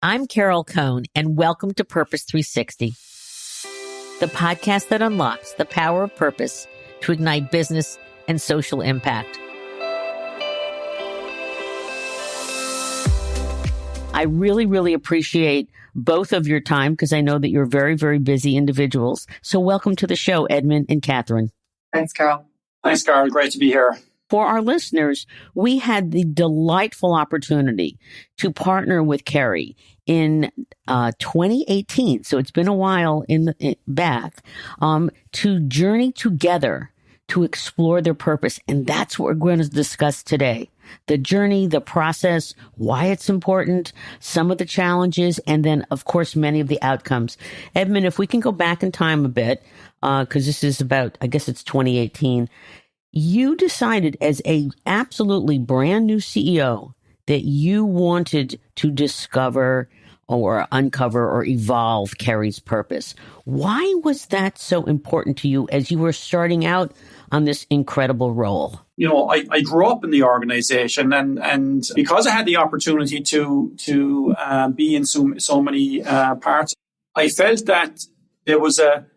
I'm Carol Cohn, and welcome to Purpose 360, the podcast that unlocks the power of purpose to ignite business and social impact. I really appreciate both of your time because I know that you're very, very busy individuals. So welcome to the show, Edmond and Katherine. Thanks, Carol. Thanks, Carol. Great to be here. For our listeners, we had the delightful opportunity to partner with Kerry in 2018. So it's been a while back to journey together to explore their purpose. And that's what we're going to discuss today. The journey, the process, why it's important, some of the challenges, and then, of course, many of the outcomes. Edmond, if we can go back in time a bit, because this is about, I guess it's 2018, you decided as a absolutely brand new CEO that you wanted to discover or uncover or evolve Kerry's purpose. Why was that so important to you as you were starting out on this incredible role? You know, I grew up in the organization, and because I had the opportunity to be in so many parts, I felt that there was a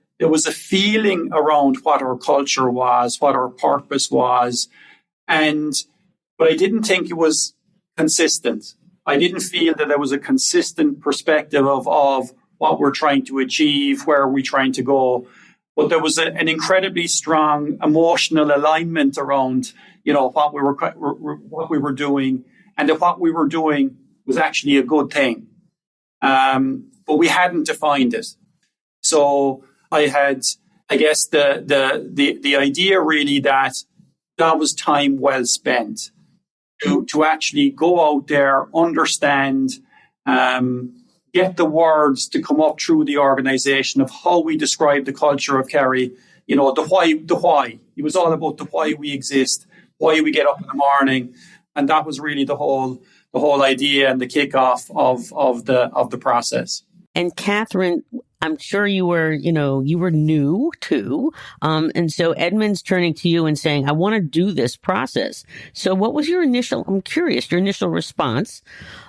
feeling around what our culture was, what our purpose was, but I didn't think it was consistent. I didn't feel that there was a consistent perspective of what we're trying to achieve, where we're trying to go. But there was an incredibly strong emotional alignment around, you know, what we were doing, and that what we were doing was actually a good thing. But we hadn't defined it. So I had, I guess, the idea really that was time well spent to actually go out there, understand, get the words to come up through the organization of how we describe the culture of Kerry. You know, the why. It was all about the why we exist, why we get up in the morning, and that was really the whole idea and the kickoff of the process. And Katherine, I'm sure you were new too. And so Edmond's turning to you and saying, I want to do this process. So what was your initial response?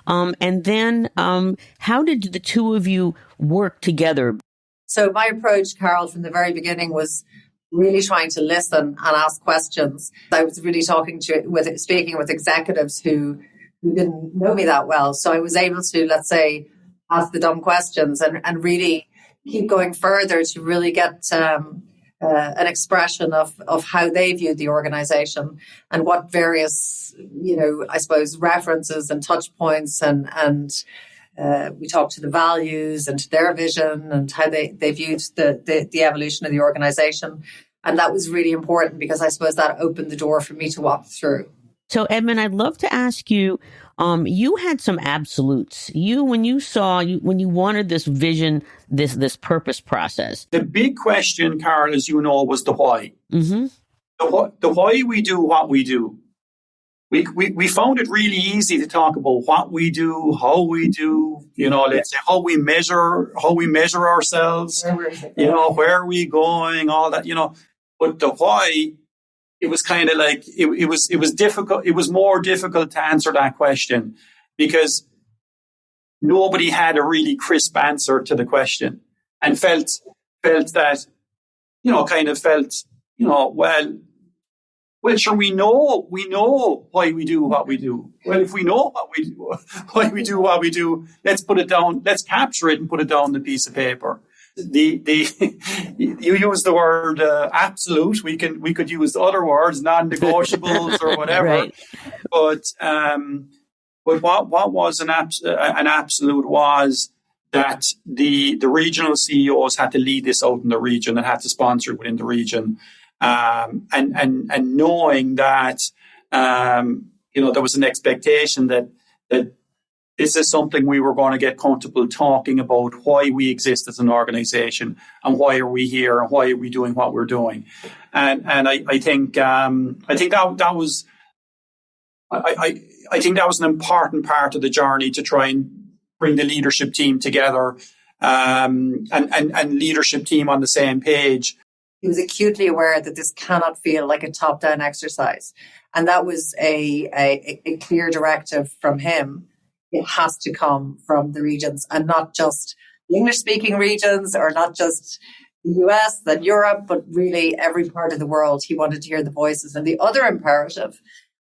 And then how did the two of you work together? So my approach, Carol, from the very beginning was really trying to listen and ask questions. I was really speaking with executives who didn't know me that well. So I was able to, let's say, ask the dumb questions and really keep going further to really get an expression of how they viewed the organization and what various, I suppose, references and touch points and we talked to the values and to their vision and how they viewed the evolution of the organization. And that was really important because I suppose that opened the door for me to walk through. So, Edmond, I'd love to ask you, you had some absolutes. When you wanted this vision, this purpose process. The big question, Carol, as you know, was the why. Mm-hmm. The why we do what we do. We found it really easy to talk about what we do, how we do, let's say how we measure ourselves, where are we going, all that, But the why, it was kind of like it was difficult. It was more difficult to answer that question because nobody had a really crisp answer to the question, and felt that well, sure, we know why we do what we do. Well, if we know why we do what we do, let's put it down. Let's capture it and put it down on a piece of paper. You use the word absolute. We could use other words, non-negotiables or whatever. Right. But what was an absolute was that the regional CEOs had to lead this out in the region and had to sponsor it within the region, and knowing that there was an expectation that this is something we were going to get comfortable talking about, why we exist as an organization and why are we here and why are we doing what we're doing. And I think that was an important part of the journey to try and bring the leadership team together, and leadership team on the same page. He was acutely aware that this cannot feel like a top-down exercise. And that was a clear directive from him. it has to come from the regions and not just the English-speaking regions or not just the US and Europe, but really every part of the world. He wanted to hear the voices. And the other imperative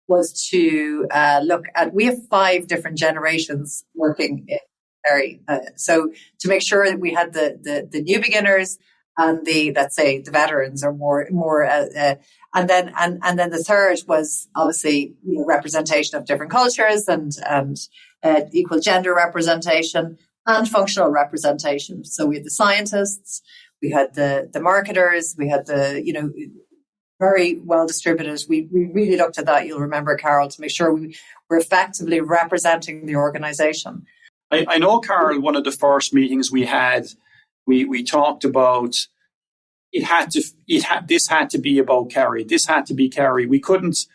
was to look at, we have 5 different generations working in Kerry. So to make sure that we had the new beginners and the, let's say, the veterans or more, and then the third was obviously, you know, representation of different cultures and equal gender representation and functional representation. So we had the scientists, we had the marketers, we had the, you know, very well distributed. We really looked at that, you'll remember, Carol, to make sure we were effectively representing the organisation. I know, Carol, one of the first meetings we had, we talked about this had to be about Kerry. This had to be Kerry. We couldn't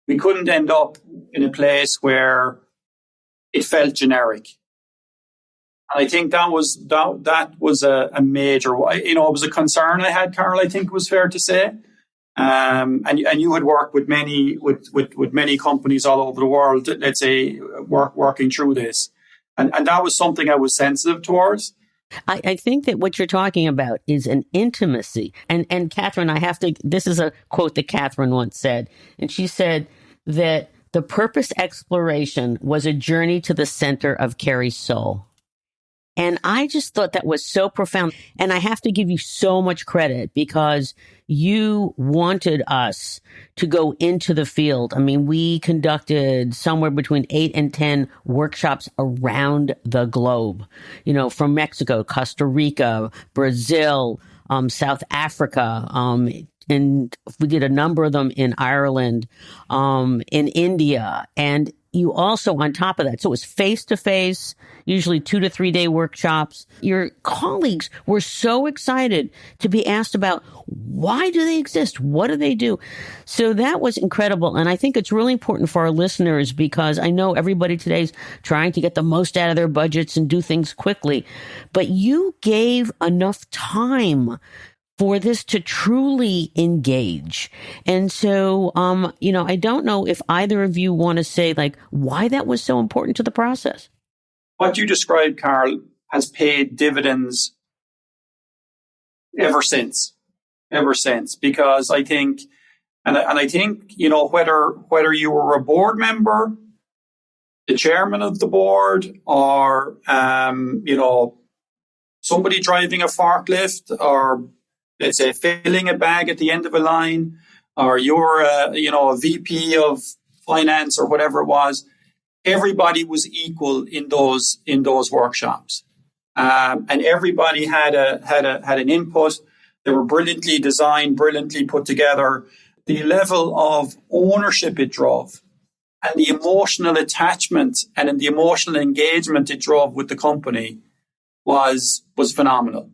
end up in a place where it felt generic. And I think that was a major, you know, it was a concern I had, Carol, I think it was fair to say. And you had worked with many companies all over the world, let's say, working through this. And that was something I was sensitive towards. I think that what you're talking about is an intimacy. And Katherine, this is a quote that Katherine once said. And she said that the purpose exploration was a journey to the center of Kerry's soul. And I just thought that was so profound. And I have to give you so much credit because you wanted us to go into the field. I mean, we conducted somewhere between 8 and 10 workshops around the globe, you know, from Mexico, Costa Rica, Brazil, South Africa, and we did a number of them in Ireland, in India, and you also, on top of that, so it was face-to-face, usually 2 to 3 day workshops. Your colleagues were so excited to be asked about why do they exist? What do they do? So that was incredible. And I think it's really important for our listeners because I know everybody today's trying to get the most out of their budgets and do things quickly. But you gave enough time for this to truly engage. And so, you know, I don't know if either of you want to say like why that was so important to the process. What you described, Carl, has paid dividends ever since, because I think, and I think, you know, whether you were a board member, the chairman of the board, or, you know, somebody driving a forklift, or let's say filling a bag at the end of a line, or you're a VP of finance or whatever it was, everybody was equal in those workshops, and everybody had an input. They were brilliantly designed, brilliantly put together. The level of ownership it drove, and the emotional attachment and the emotional engagement it drove with the company was phenomenal.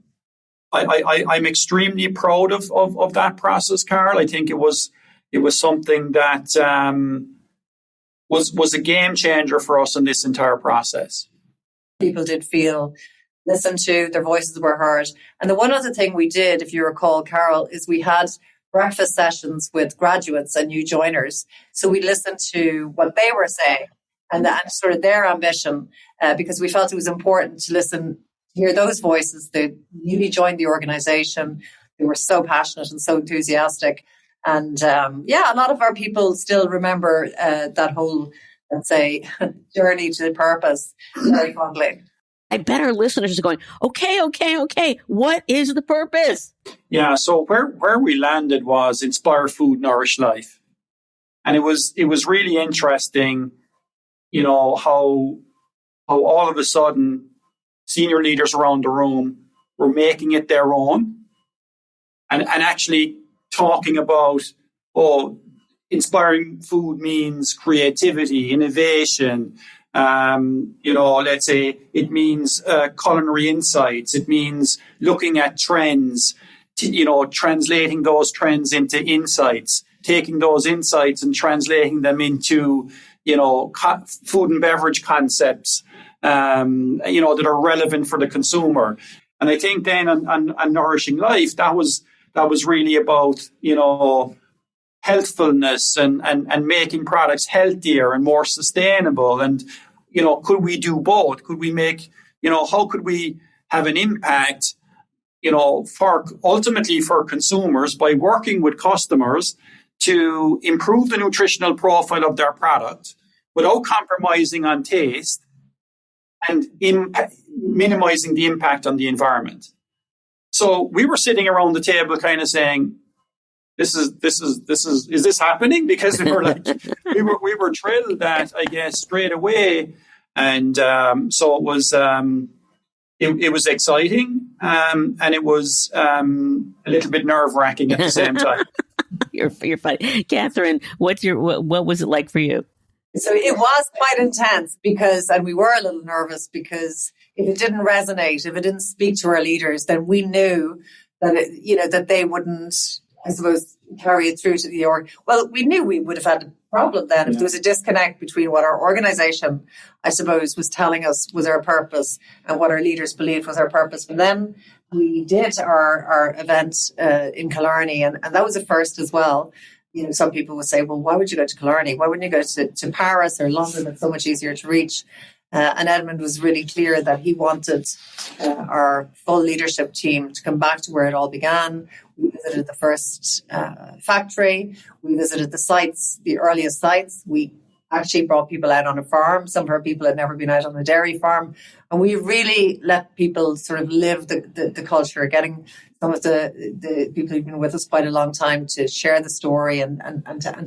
I'm extremely proud of that process, Carl. I think it was something that was a game changer for us in this entire process. People did feel listened to, their voices were heard. And the one other thing we did, if you recall, Carol, is we had breakfast sessions with graduates and new joiners. So we listened to what they were saying and sort of their ambition, because we felt it was important to listen, hear those voices. They newly joined the organization. They were so passionate and so enthusiastic. And a lot of our people still remember that whole, let's say, journey to the purpose very fondly. I bet our listeners are going, okay. What is the purpose? Yeah, so where we landed was inspire food, nourish life. And it was really interesting, you know, how all of a sudden senior leaders around the room were making it their own and actually talking about, inspiring food means creativity, innovation. Let's say it means culinary insights. It means looking at trends, translating those trends into insights, taking those insights and translating them into, food and beverage concepts, that are relevant for the consumer. And I think then on Nourishing Life, that was really about, healthfulness and making products healthier and more sustainable. And could we do both? Could we make, how could we have an impact, ultimately for consumers by working with customers to improve the nutritional profile of their product without compromising on taste and minimizing the impact on the environment. So we were sitting around the table kind of saying, is this happening? Because we were like, we were thrilled that, I guess, straight away. And so it was, it was exciting, and it was a little bit nerve-wracking at the same time. You're funny. Katherine, what was it like for you? So it was quite intense and we were a little nervous because if it didn't resonate, if it didn't speak to our leaders, then we knew that that they wouldn't, I suppose, carry it through to the org. Well, we knew we would have had a problem then if there was a disconnect between what our organization, I suppose, was telling us was our purpose and what our leaders believed was our purpose. But then we did our event in Killarney, and that was a first as well. Some people would say, well, why would you go to Killarney? Why wouldn't you go to Paris or London? It's so much easier to reach. And Edmond was really clear that he wanted our full leadership team to come back to where it all began. We visited the first factory. We visited the sites, the earliest sites. We actually brought people out on a farm. Some of our people had never been out on a dairy farm. And we really let people sort of live the culture, getting some of the people who've been with us quite a long time to share the story and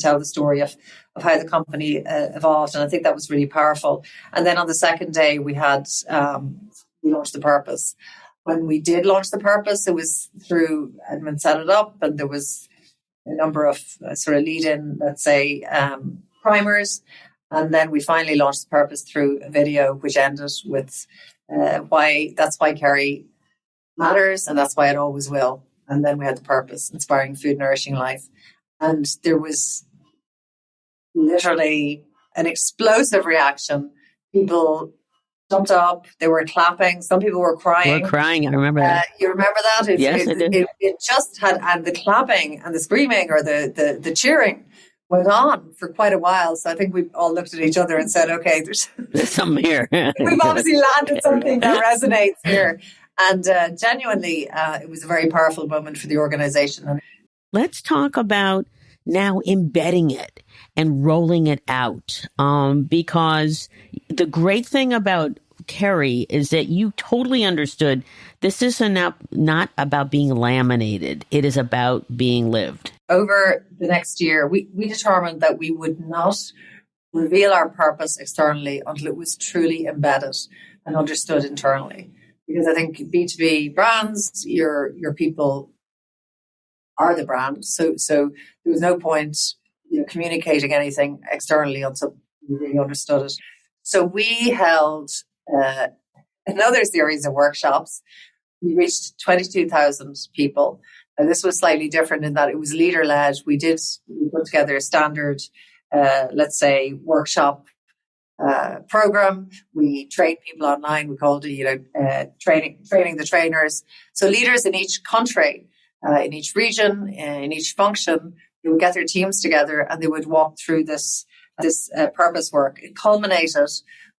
tell the story of how the company evolved. And I think that was really powerful. And then on the second day, we launched the purpose. When we did launch the purpose, it was through Edmond set it up, and there was a number of sort of lead-in, let's say, primers. And then we finally launched the purpose through a video, which ended with why Kerry matters, and that's why it always will. And then we had the purpose, inspiring food, nourishing life. And there was literally an explosive reaction. People jumped up, they were clapping, some people were crying. I remember that. You remember that? Yes, I do. It just had, and the clapping and the screaming or the cheering went on for quite a while. So I think we all looked at each other and said, okay, there's something here. We've obviously landed something that resonates here. And genuinely, it was a very powerful moment for the organization. Let's talk about now embedding it and rolling it out. Because the great thing about Kerry is that you totally understood this is not about being laminated. It is about being lived. Over the next year, we determined that we would not reveal our purpose externally until it was truly embedded and understood internally. Because I think B2B brands, your people are the brand. So there was no point communicating anything externally until we really understood it. So we held another series of workshops. We reached 22,000 people. And this was slightly different in that it was leader-led. We put together a standard, let's say, workshop program. We trained people online. We called it, training the trainers. So leaders in each country, in each region, in each function, they would get their teams together and they would walk through this purpose work. It culminated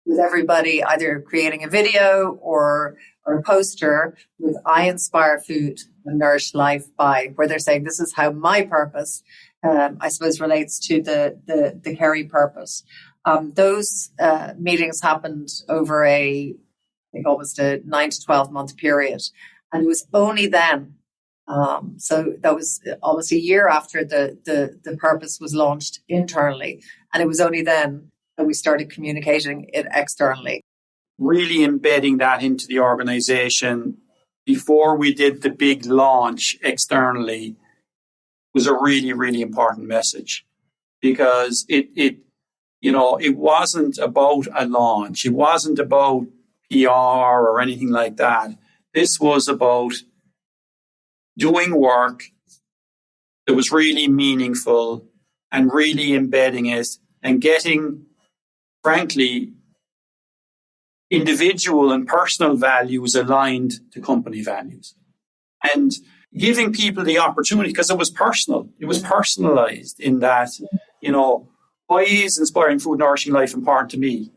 with everybody either creating a video or a poster with "I inspire food and nourish life by," where they're saying this is how my purpose, I suppose, relates to the Kerry purpose. Those meetings happened over I think almost a 9 to 12 month period. And it was only then, so that was almost a year after the purpose was launched internally. And it was only then that we started communicating it externally. Really embedding that into the organization before we did the big launch externally was a really, really important message, because it wasn't about a launch. It wasn't about PR or anything like that. This was about doing work that was really meaningful and really embedding it and getting, frankly, individual and personal values aligned to company values. And giving people the opportunity, because it was personal. It was personalized in that, why is inspiring food, nourishing life important to me?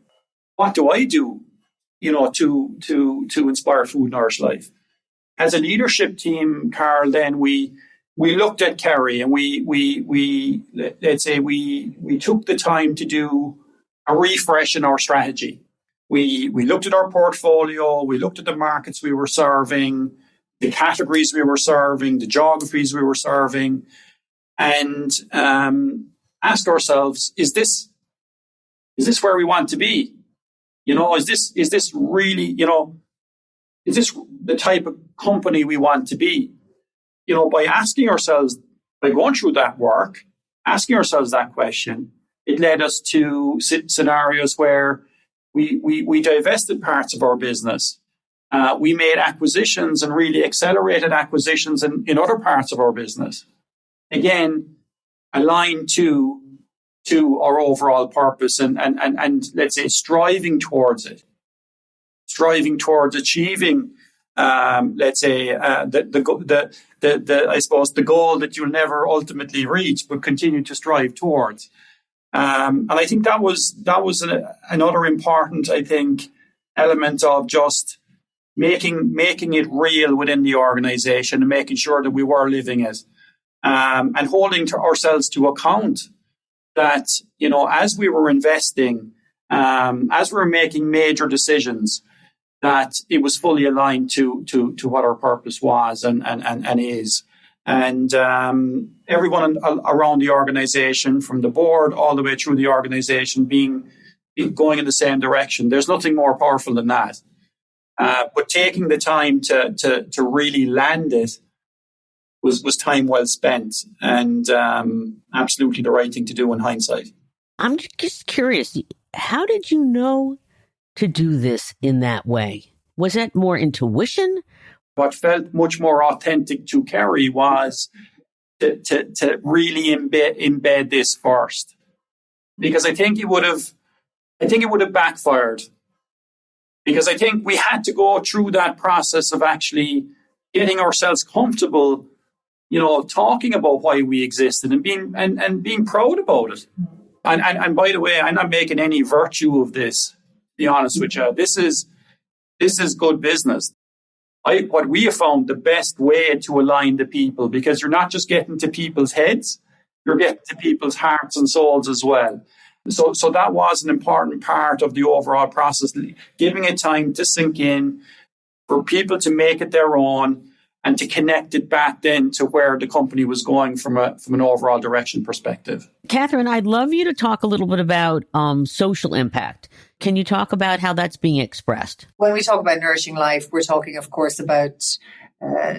what do I do, to inspire food nourish life? As a leadership team, Carl, then we looked at Kerry, and we took the time to do a refresh in our strategy. We looked at our portfolio, we looked at the markets we were serving, the categories we were serving, the geographies we were serving, and asked ourselves, is this where we want to be? Is this really, is this the type of company we want to be? By asking ourselves, by going through that work, asking ourselves that question, it led us to scenarios where we divested parts of our business. We made acquisitions and really accelerated acquisitions in other parts of our business. Again, aligned to our overall purpose and let's say striving towards achieving, let's say, I suppose the goal that you'll never ultimately reach, but continue to strive towards. And I think that was another important, I think, element of just making it real within the organization and making sure that we were living it, and holding to ourselves to account that, as we were investing, as we were making major decisions, that it was fully aligned to what our purpose was and is. And everyone around the organization, from the board all the way through the organization, going in the same direction. There's nothing more powerful than that. But taking the time to really land it was time well spent, and absolutely the right thing to do in hindsight. I'm just curious, how did you know to do this in that way? Was that more intuition? What felt much more authentic to Kerry was to really embed this first, because I think it would have backfired, because I think we had to go through that process of actually getting ourselves comfortable, talking about why we existed and being proud about it. And by the way, I'm not making any virtue of this, to be honest with you. This is good business. What we have found the best way to align the people, because you're not just getting to people's heads, you're getting to people's hearts and souls as well. So that was an important part of the overall process, giving it time to sink in, for people to make it their own, and to connect it back then to where the company was going from an overall direction perspective. Katherine, I'd love you to talk a little bit about social impact. Can you talk about how that's being expressed? When we talk about nourishing life, we're talking, of course, about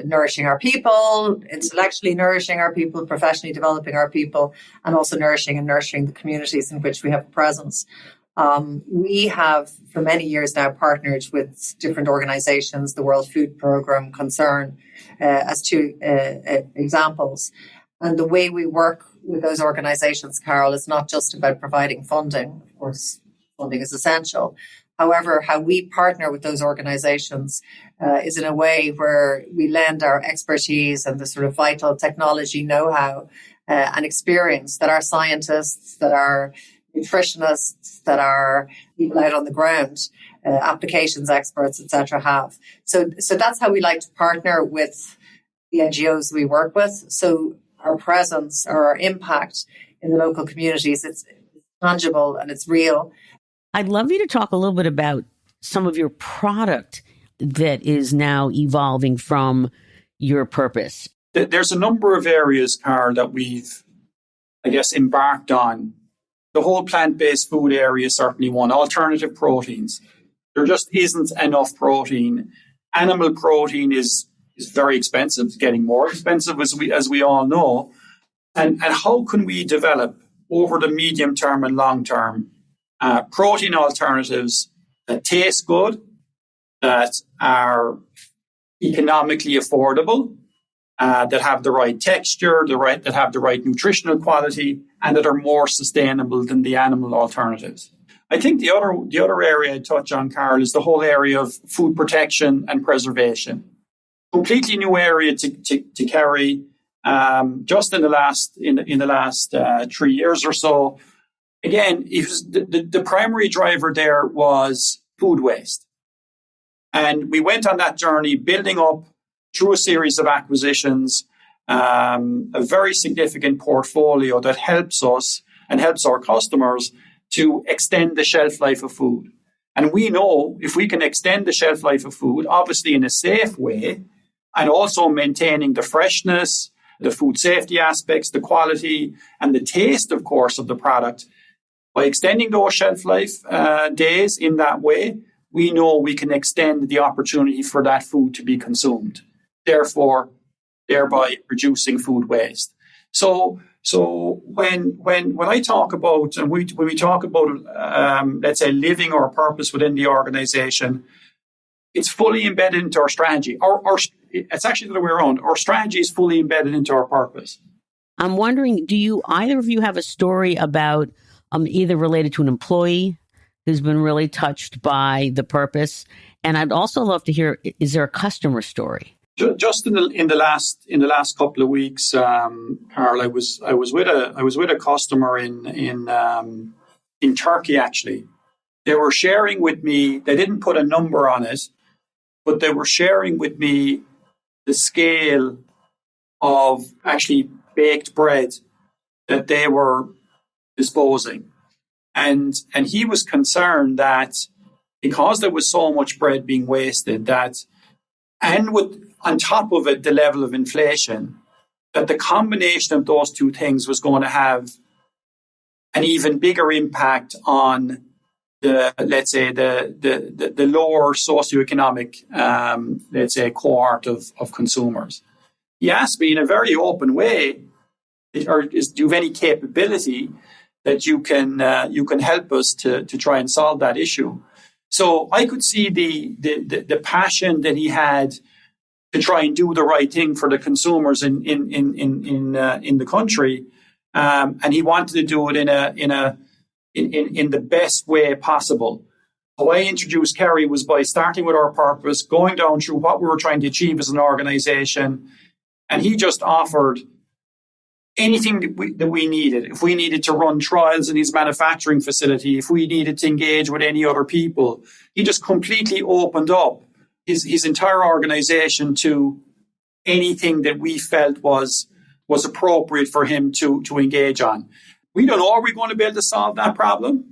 nourishing our people, intellectually nourishing our people, professionally developing our people, and also nourishing the communities in which we have a presence. We have, for many years now, partnered with different organizations, the World Food Programme, Concern, as two examples. And the way we work with those organizations, Carol, is not just about providing funding. Of course, funding is essential. However, how we partner with those organizations is in a way where we lend our expertise and the sort of vital technology know-how and experience that our scientists, that our nutritionists, that our people out on the ground, applications experts, etc., have. So that's how we like to partner with the NGOs we work with. So our presence or our impact in the local communities, it's tangible and it's real. I'd love you to talk a little bit about some of your product that is now evolving from your purpose. There's a number of areas, Carl, that we've, I guess, embarked on. The whole plant-based food area is certainly one. Alternative proteins. There just isn't enough protein. Animal protein is very expensive. It's getting more expensive, as we all know. And how can we develop over the medium term and long term protein alternatives that taste good, that are economically affordable, that have the right texture, that have the right nutritional quality, and that are more sustainable than the animal alternatives. I think the other area I'd touch on, Carl, is the whole area of food protection and preservation. Completely new area to Kerry. Just in the last 3 years or so, again, it was the primary driver there was food waste. And we went on that journey, building up through a series of acquisitions, a very significant portfolio that helps us and helps our customers to extend the shelf life of food. And we know if we can extend the shelf life of food, obviously in a safe way, and also maintaining the freshness, the food safety aspects, the quality, and the taste, of course, of the product, by extending those shelf life days in that way, we know we can extend the opportunity for that food to be consumed, therefore, thereby reducing food waste. So when I talk about, and when we talk about, let's say, living our purpose within the organization, it's fully embedded into our strategy. It's actually the other way around. Our strategy is fully embedded into our purpose. I'm wondering, do you either of you have a story about either related to an employee who's been really touched by the purpose? And I'd also love to hear, is there a customer story? Just in the last couple of weeks, Carl, I was with a customer in Turkey. Actually, they were sharing with me. They didn't put a number on it, but they were sharing with me the scale of actually baked bread that they were disposing, and he was concerned that because there was so much bread being wasted, that and with on top of it, the level of inflation, that the combination of those two things was going to have an even bigger impact on the, let's say, the lower socioeconomic, let's say, cohort of consumers. He asked me in a very open way, do you have any capability that you can help us to try and solve that issue? So I could see the passion that he had to try and do the right thing for the consumers in the country, and he wanted to do it in the best way possible. How I introduced Kerry was by starting with our purpose, going down through what we were trying to achieve as an organization, and he just offered anything that we needed. If we needed to run trials in his manufacturing facility, if we needed to engage with any other people, he just completely opened up his entire organization to anything that we felt was appropriate for him to engage on. We don't know, are we going to be able to solve that problem?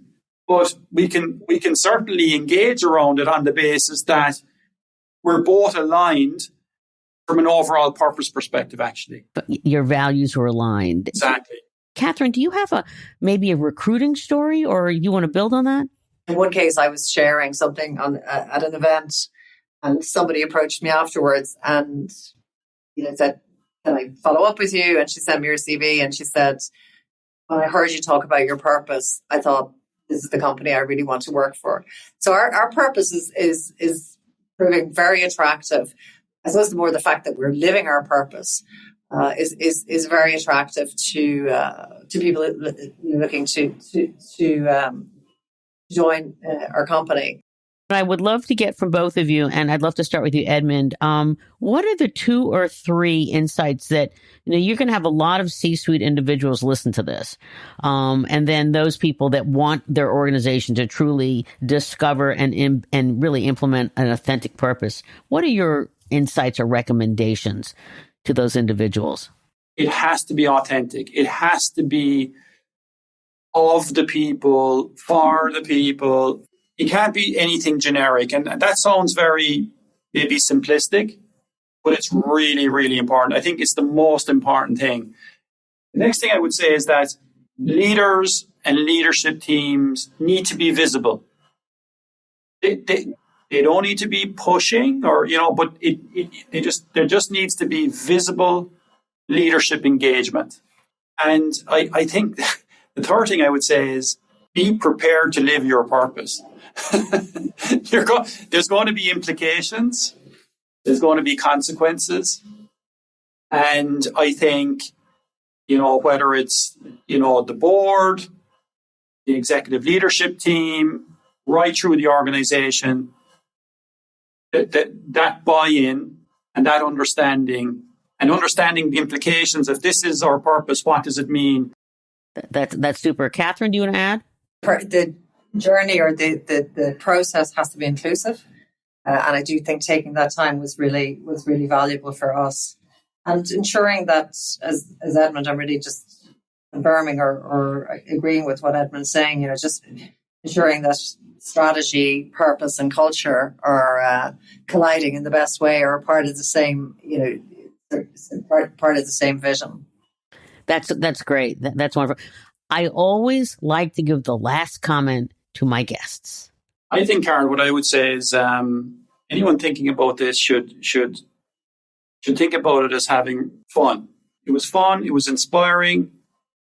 But we can certainly engage around it on the basis that we're both aligned from an overall purpose perspective, actually. But your values were aligned. Exactly. Catherine, do you have maybe a recruiting story, or you want to build on that? In one case, I was sharing something at an event, and somebody approached me afterwards and said, "Can I follow up with you?" And she sent me her CV, and she said, "When I heard you talk about your purpose, I thought this is the company I really want to work for." So our purpose is proving very attractive. I suppose the more the fact that we're living our purpose is very attractive to people looking to join our company. I would love to get from both of you, and I'd love to start with you, Edmond. What are the 2 or 3 insights that, you're going to have a lot of C-suite individuals listen to this, and then those people that want their organization to truly discover and really implement an authentic purpose. What are your insights or recommendations to those individuals? It has to be authentic. It has to be of the people, for the people. It can't be anything generic. And that sounds very maybe simplistic, but it's really, really important. I think it's the most important thing. The next thing I would say is that leaders and leadership teams need to be visible. They don't need to be pushing but there just needs to be visible leadership engagement. And I think the third thing I would say is be prepared to live your purpose. There's going to be implications. There's going to be consequences. And I think, whether it's, the board, the executive leadership team, right through the organization, that buy-in and that understanding the implications of this is our purpose, what does it mean? That's super. Katherine, do you want to add? The journey or the process has to be inclusive. And I do think taking that time was really valuable for us. And ensuring that, as Edmond, I'm really just confirming or agreeing with what Edmond's saying, just ensuring that strategy, purpose and culture are colliding in the best way or are part of the same, part of the same vision. That's great. That's wonderful. I always like to give the last comment to my guests. I think, Carol, what I would say is anyone thinking about this should think about it as having fun. It was fun. It was inspiring.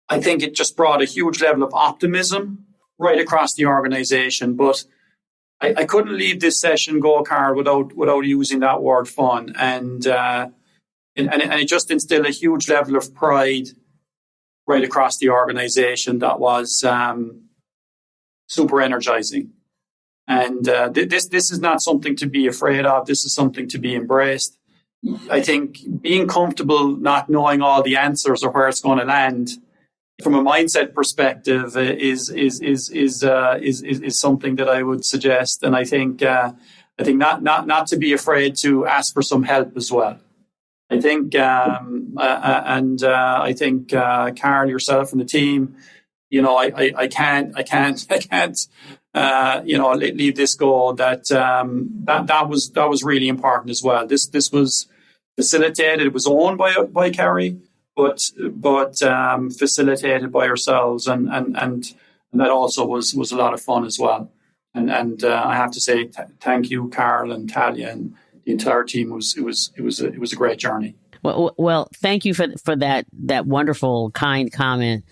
I think it just brought a huge level of optimism right across the organization. But I couldn't leave this session go, Carol, without using that word fun. And it just instilled a huge level of pride right across the organization that was super energizing. And this is not something to be afraid of. This is something to be embraced. I think being comfortable not knowing all the answers or where it's going to land from a mindset perspective is something that I would suggest. And I think not to be afraid to ask for some help as well. I think I think Carol, yourself and the team, I can't leave this go. That was really important as well. This was facilitated. It was owned by Kerry, but facilitated by ourselves, and that also was a lot of fun as well. And I have to say thank you, Carol and Talia, and the entire team. It was a great journey. Well, thank you for that wonderful, kind comment.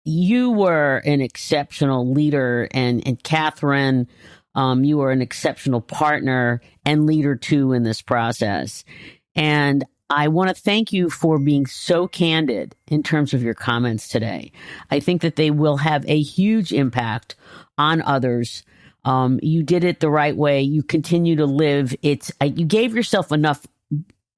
You were an exceptional leader, and Katherine, you were an exceptional partner and leader too in this process. And I want to thank you for being so candid in terms of your comments today. I think that they will have a huge impact on others. You did it the right way. You continue to live. You gave yourself enough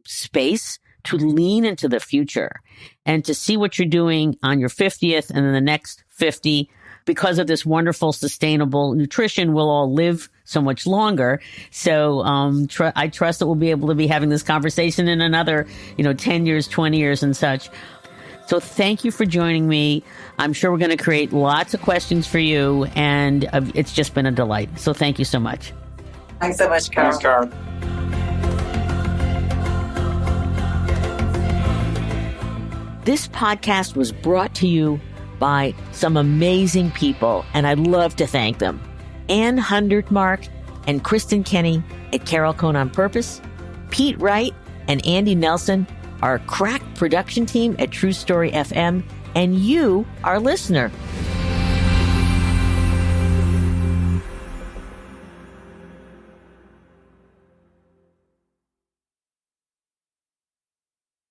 space to lean into the future and to see what you're doing on your 50th and then the next 50. Because of this wonderful, sustainable nutrition, we'll all live so much longer. So I trust that we'll be able to be having this conversation in another, 10 years, 20 years and such. So thank you for joining me. I'm sure we're going to create lots of questions for you, and it's just been a delight. So thank you so much. Thanks so much, Carol. Thanks, Carol. This podcast was brought to you by some amazing people, and I'd love to thank them. Ann Hundertmark and Kristen Kenny at Carol Cohn on Purpose, Pete Wright and Andy Nelson, our crack production team at True Story FM, and you, our listener.